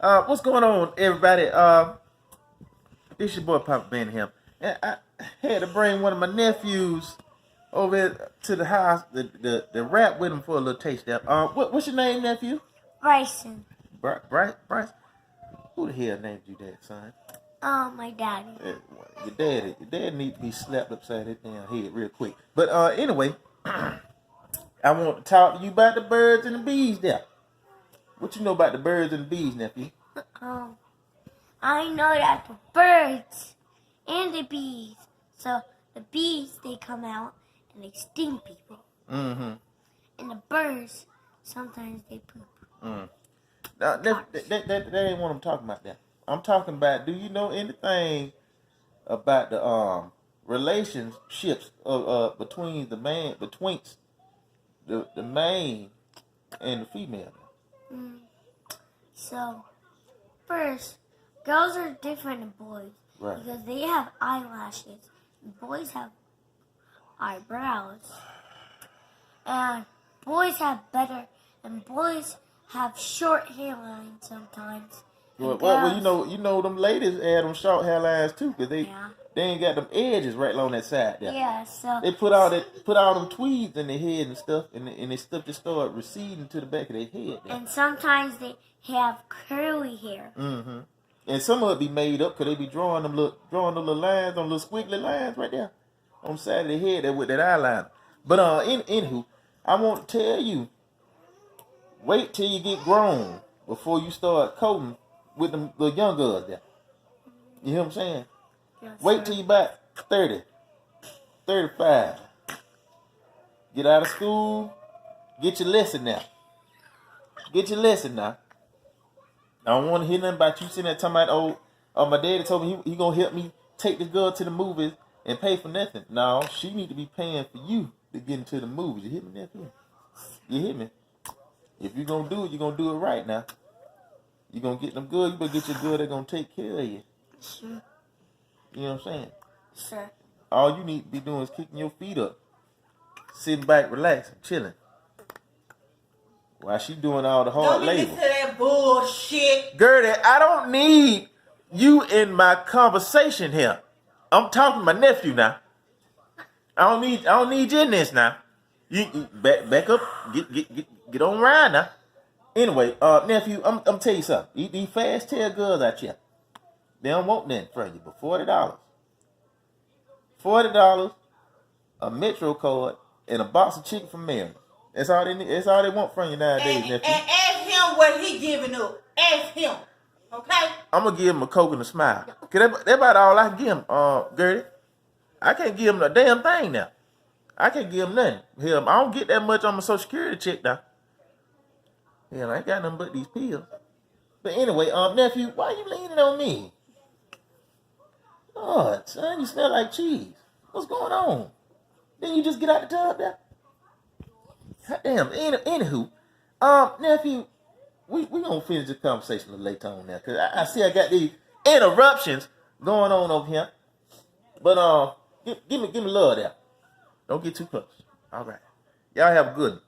What's going on, everybody? This your boy Poppa Banny here. And I had to bring one of my nephews over here to the house to rap with him for a little taste there. What's your name, nephew? Bryson. Bryce? Who the hell named you that, son? My daddy. Your dad need to be slapped upside his damn head real quick. But anyway, I want to talk to you about the birds and the bees there. What you know about the birds and the bees, nephew? I know that the birds and the bees. So the bees, they come out and they sting people. Mm-hmm. And the birds, sometimes they poop. Now, that ain't what I'm talking about there. I'm talking about, do you know anything about the relationships between the male and the female? So, first, girls are different than boys. Right. Because they have eyelashes. And boys have eyebrows. And boys have short hairlines sometimes. Well, you know them ladies had them short hairlines too, cause they ain't got them edges right along that side there. Yeah, so they put all them tweeds in their head and stuff, and they stuff just start receding to the back of their head. There. And sometimes they have curly hair. Mm-hmm. And some of it be made up, cause they be drawing them little lines, them little squiggly lines right there on the side of their head there with that eyeliner. But anywho, I want to tell you, wait till you get grown before you start coating with them little young girls there. You hear what I'm saying? Yes, wait till you about 30, 35. Get out of school, get your lesson now. Get your lesson now. I don't want to hear nothing about you sitting there talking about, my daddy told me he gonna help me take this girl to the movies and pay for nothing. No, she need to be paying for you to get into the movies. You hear me, nephew? You hear me? If you're gonna do it, you're gonna do it right now. You're gonna get them good, you better get your girl that's gonna take care of you. Sure. You know what I'm saying? Sure. All you need to be doing is kicking your feet up. Sitting back, relaxing, chilling. While she doing all the hard labor. Don't listen to that bullshit. Gertie, I don't need you in my conversation here. I'm talking to my nephew now. I don't need you in this now. You back up, get on around now. Anyway, nephew, I'm tell you something. These fast tail girls out here, they don't want nothing from you but $40. $40, a Metro card, and a box of chicken from Mary. That's all they need. That's all they want from you nowadays, nephew. And ask him what he giving up. Ask him, okay? I'm gonna give him a Coke and a smile. Cause that's about all I can give him, Gertie. I can't give him a damn thing now. I can't give him nothing. Hell, I don't get that much on my Social Security check now. Hell, I ain't got nothing but these pills. But anyway, nephew, why you leaning on me? Oh, son, you smell like cheese. What's going on? Didn't you just get out the tub there? God damn. Anywho, nephew, we gonna finish this conversation a little later on now, cause I see I got these interruptions going on over here. But give me love there. Don't get too close. All right. Y'all have a good one.